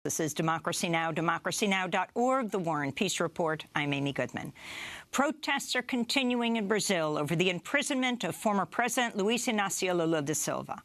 This is Democracy Now!, democracynow.org, the War and Peace Report. I'm Amy Goodman. Protests are continuing in Brazil over the imprisonment of former President Luiz Inácio Lula da Silva.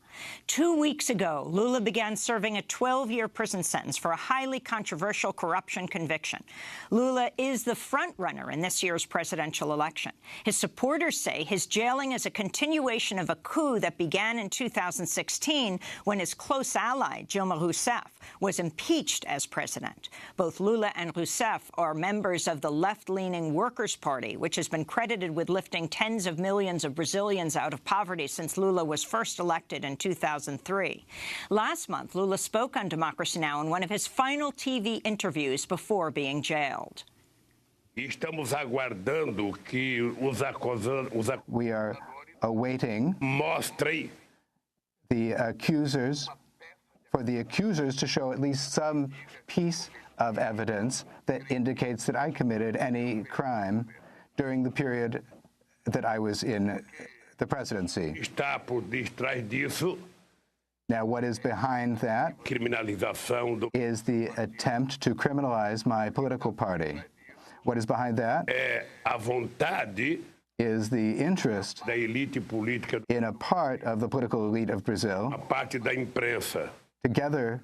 2 weeks ago, Lula began serving a 12-year prison sentence for a highly controversial corruption conviction. Lula is the front-runner in this year's presidential election. His supporters say his jailing is a continuation of a coup that began in 2016 when his close ally, Dilma Rousseff, was impeached as president. Both Lula and Rousseff are members of the left-leaning Workers' Party, which has been credited with lifting tens of millions of Brazilians out of poverty since Lula was first elected in 2003. Last month, Lula spoke on Democracy Now! In one of his final TV interviews before being jailed. Estamos aguardando que we are awaiting the accusers to show at least some piece of evidence that indicates that I committed any crime during the period that I was in the presidency. Está por detrás disso. Now, what is behind that is the attempt to criminalize my political party. What is behind that a vontade is the interest da elite política, in a part of the political elite of Brazil, a parte da imprensa, together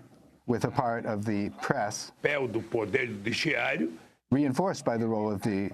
with a part of the press, do poder judiciário, reinforced by the role of the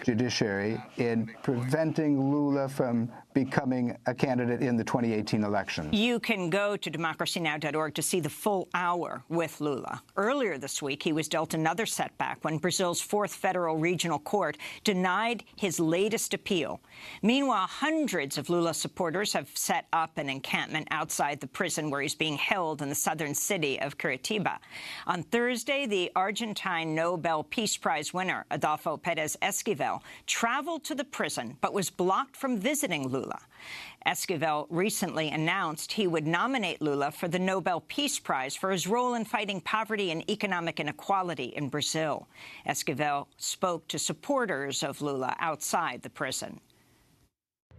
judiciary in preventing Lula from becoming a candidate in the 2018 election. You can go to democracynow.org to see the full hour with Lula. Earlier this week, he was dealt another setback when Brazil's 4th Federal Regional Court denied his latest appeal. Meanwhile, hundreds of Lula supporters have set up an encampment outside the prison where he's being held in the southern city of Curitiba. On Thursday, the Argentine Nobel Peace Prize winner, Adolfo Pérez Esquivel, traveled to the prison but was blocked from visiting Lula. Esquivel recently announced he would nominate Lula for the Nobel Peace Prize for his role in fighting poverty and economic inequality in Brazil. Esquivel spoke to supporters of Lula outside the prison.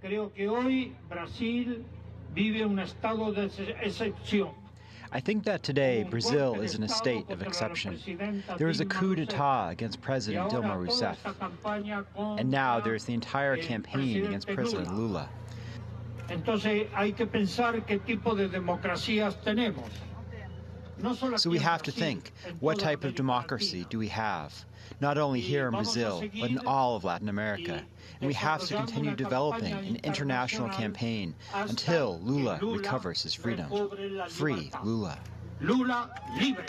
Creo que hoy Brasil vive un estado de excepción. I think that today Brazil is in a state of exception. There is a coup d'etat against President Dilma Rousseff, and now there is the entire campaign against President Lula. So we have to think, what type of democracy do we have? Not only here in Brazil, but in all of Latin America. And we have to continue developing an international campaign until Lula recovers his freedom. Free Lula. Lula libre.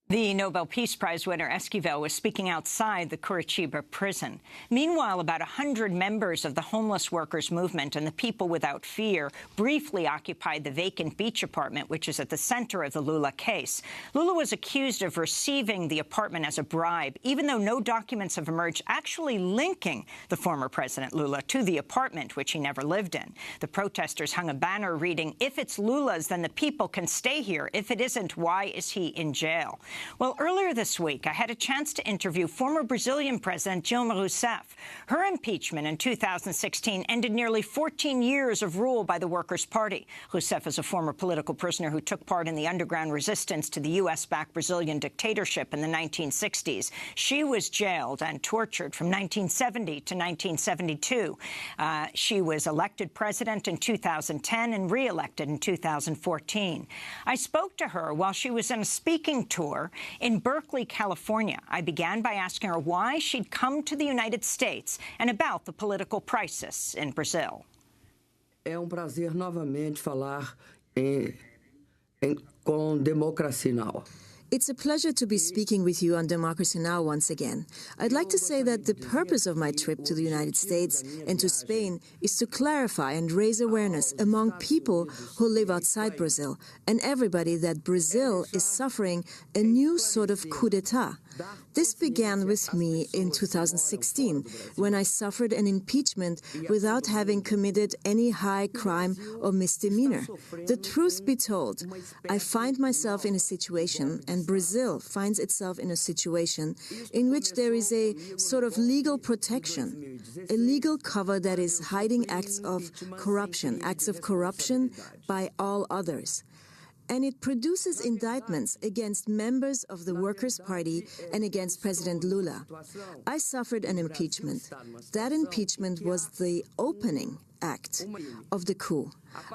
The Nobel Peace Prize winner Esquivel was speaking outside the Curitiba prison. Meanwhile, about 100 members of the homeless workers movement and the People Without Fear briefly occupied the vacant beach apartment, which is at the center of the Lula case. Lula was accused of receiving the apartment as a bribe, even though no documents have emerged actually linking the former President Lula to the apartment, which he never lived in. The protesters hung a banner reading, "If it's Lula's, then the people can stay here. If it isn't, why is he in jail?" Well, earlier this week, I had a chance to interview former Brazilian President Dilma Rousseff. Her impeachment in 2016 ended nearly 14 years of rule by the Workers' Party. Rousseff is a former political prisoner who took part in the underground resistance to the U.S.-backed Brazilian dictatorship in the 1960s. She was jailed and tortured from 1970 to 1972. She was elected president in 2010 and re-elected in 2014. I spoke to her while she was on a speaking tour in Berkeley, California. I began by asking her why she'd come to the United States and about the political crisis in Brazil. É prazer novamente falar com Democracy Now! It's a pleasure to be speaking with you on Democracy Now! Once again. I'd like to say that the purpose of my trip to the United States and to Spain is to clarify and raise awareness among people who live outside Brazil and everybody that Brazil is suffering a new sort of coup d'etat. This began with me in 2016, when I suffered an impeachment without having committed any high crime or misdemeanor. The truth be told, I find myself in a situation, and Brazil finds itself in a situation, in which there is a sort of legal protection, a legal cover that is hiding acts of corruption by all others. and it produces indictments against members of the Workers' Party and against President Lula. I suffered an impeachment. That impeachment was the opening act of the coup.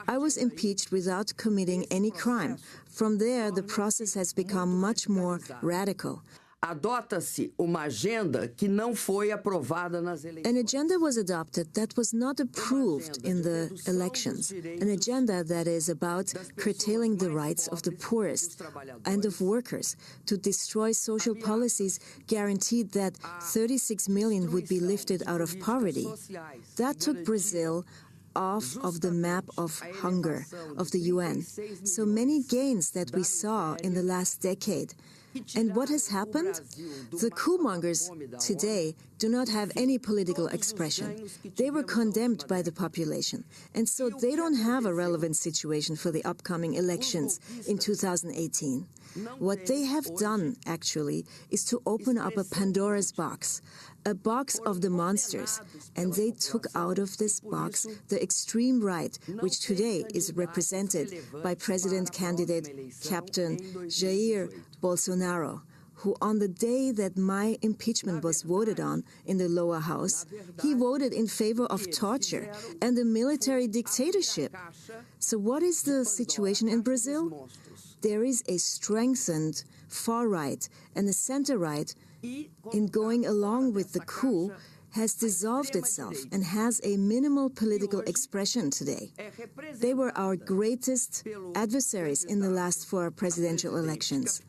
I was impeached without committing any crime. From there, the process has become much more radical. Adota-se uma agenda que não foi aprovada nas eleições. An agenda was adopted that was not approved in the elections. An agenda that is about curtailing the rights of the poorest and of workers, to destroy social policies guaranteed that 36 million would be lifted out of poverty. That took Brazil off of the map of hunger of the UN. So many gains that we saw in the last decade. And what has happened? The coup-mongers today do not have any political expression. They were condemned by the population, and so they don't have a relevant situation for the upcoming elections in 2018. What they have done, actually, is to open up a Pandora's box, a box of the monsters, and they took out of this box the extreme right, which today is represented by President candidate Captain Jair Bolsonaro, who on the day that my impeachment was voted on in the lower house, he voted in favor of torture and a military dictatorship. So what is the situation in Brazil? There is a strengthened far right, and the center right, in going along with the coup, has dissolved itself and has a minimal political expression today. They were our greatest adversaries in the last 4 presidential elections.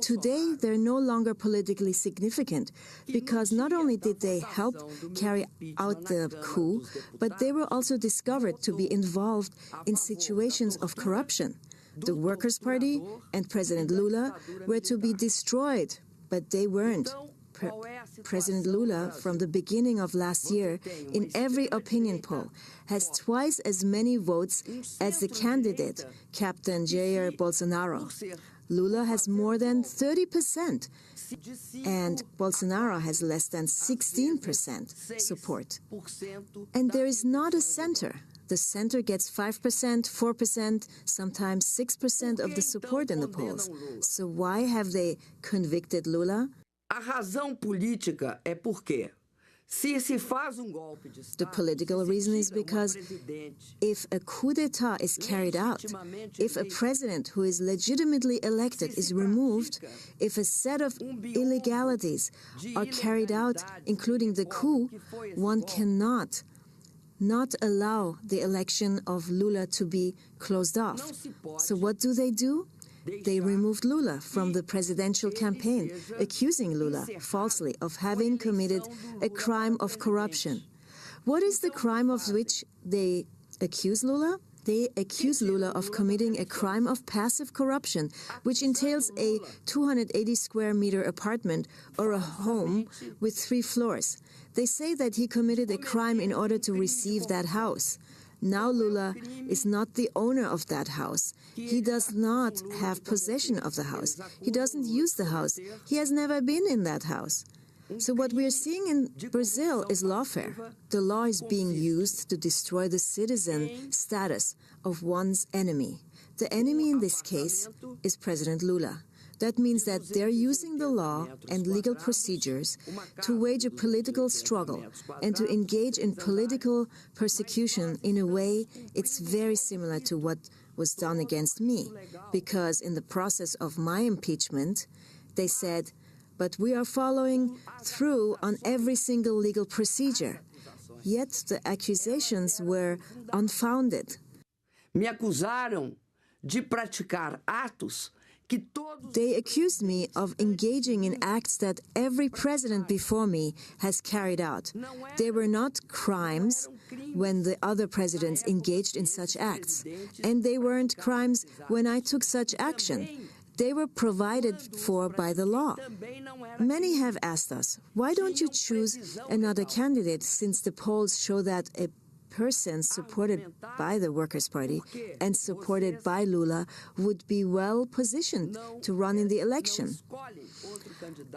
Today, they're no longer politically significant because not only did they help carry out the coup, but they were also discovered to be involved in situations of corruption. The Workers' Party and President Lula were to be destroyed, but they weren't. President Lula, from the beginning of last year, in every opinion poll, has twice as many votes as the candidate, Captain Jair Bolsonaro. Lula has more than 30%, and Bolsonaro has less than 16% support. And there is not a center. The center gets 5%, 4%, sometimes 6% of the support in the polls. So why have they convicted Lula? A razão política é porque se faz golpe de Estado, the political reason is because if a coup d'etat is carried out, if a president who is legitimately elected is removed, if a set of illegalities are carried out, including the coup, one cannot not allow the election of Lula to be closed off. So what do? They removed Lula from the presidential campaign, accusing Lula falsely of having committed a crime of corruption. What is the crime of which they accuse Lula? They accuse Lula of committing a crime of passive corruption, which entails a 280-square-meter apartment or a home with 3 floors. They say that he committed a crime in order to receive that house. Now Lula is not the owner of that house. He does not have possession of the house. He doesn't use the house. He has never been in that house. So what we are seeing in Brazil is lawfare. The law is being used to destroy the citizen status of one's enemy. The enemy in this case is President Lula. That means that they're using the law and legal procedures to wage a political struggle and to engage in political persecution in a way it's very similar to what was done against me. Because in the process of my impeachment, they said, but we are following through on every single legal procedure. Yet the accusations were unfounded. Me acusaram de praticar atos. They accused me of engaging in acts that every president before me has carried out. They were not crimes when the other presidents engaged in such acts, and they weren't crimes when I took such action. They were provided for by the law. Many have asked us, why don't you choose another candidate, since the polls show that a person supported by the Workers' Party and supported by Lula would be well positioned to run in the election?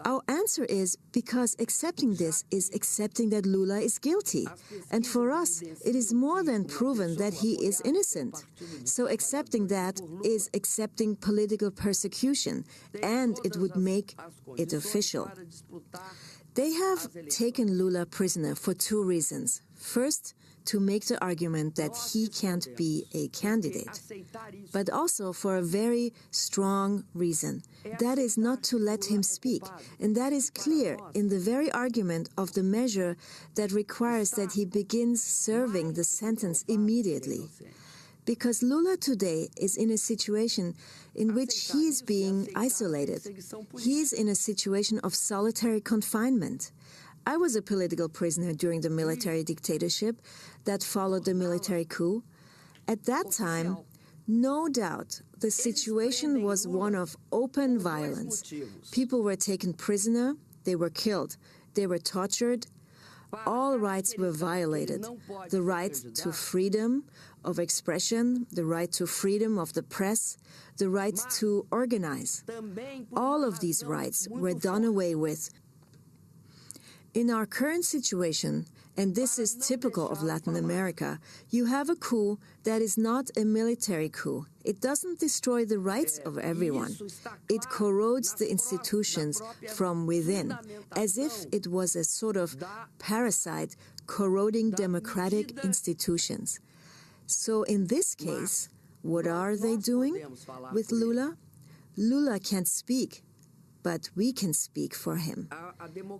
Our answer is because accepting this is accepting that Lula is guilty. And for us, it is more than proven that he is innocent. So accepting that is accepting political persecution, and it would make it official. They have taken Lula prisoner for two reasons. First, to make the argument that he can't be a candidate, but also for a very strong reason. That is not to let him speak, and that is clear in the very argument of the measure that requires that he begins serving the sentence immediately. Because Lula today is in a situation in which he is being isolated. He is in a situation of solitary confinement. I was a political prisoner during the military dictatorship that followed the military coup. At that time, no doubt, the situation was one of open violence. People were taken prisoner, they were killed, they were tortured. All rights were violated. The right to freedom of expression, the right to freedom of the press, the right to organize. All of these rights were done away with. In our current situation, and this is typical of Latin America, you have a coup that is not a military coup. It doesn't destroy the rights of everyone. It corrodes the institutions from within, as if it was a sort of parasite corroding democratic institutions. So in this case, what are they doing with Lula? Lula can't speak, but we can speak for him.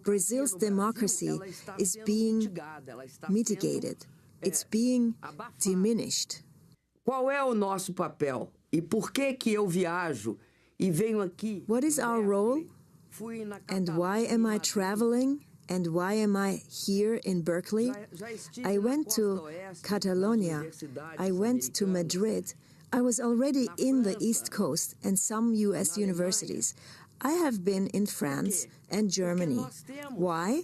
Brazil's democracy is being mitigated. It's being diminished. Qual é o nosso papel? E por que eu viajo e venho aqui? What is our role? And why am I traveling? And why am I here in Berkeley? I went to Catalonia. I went to Madrid. I was already in the East Coast and some U.S. universities. I have been in France and Germany. Why?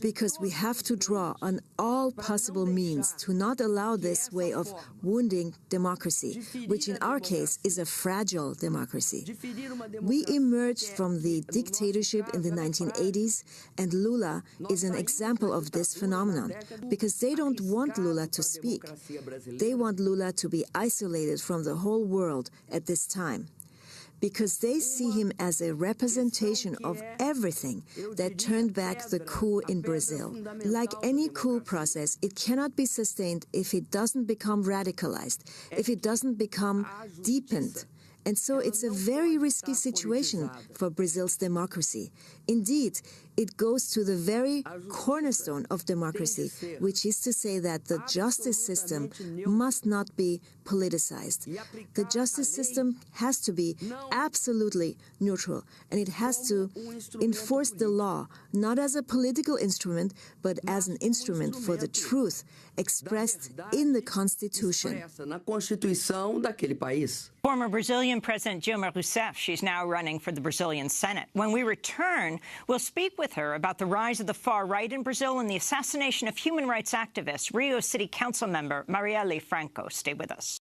Because we have to draw on all possible means to not allow this way of wounding democracy, which in our case is a fragile democracy. We emerged from the dictatorship in the 1980s, and Lula is an example of this phenomenon, because they don't want Lula to speak. They want Lula to be isolated from the whole world at this time, because they see him as a representation of everything that turned back the coup in Brazil. Like any coup process, it cannot be sustained if it doesn't become radicalized, if it doesn't become deepened. And so it's a very risky situation for Brazil's democracy. Indeed, it goes to the very cornerstone of democracy, which is to say that the justice system must not be politicized. The justice system has to be absolutely neutral, and it has to enforce the law, not as a political instrument, but as an instrument for the truth expressed in the Constitution. Former Brazilian President Dilma Rousseff, she's now running for the Brazilian Senate. When we return, we'll speak with her about the rise of the far right in Brazil and the assassination of human rights activist, Rio City Council member Marielle Franco. Stay with us.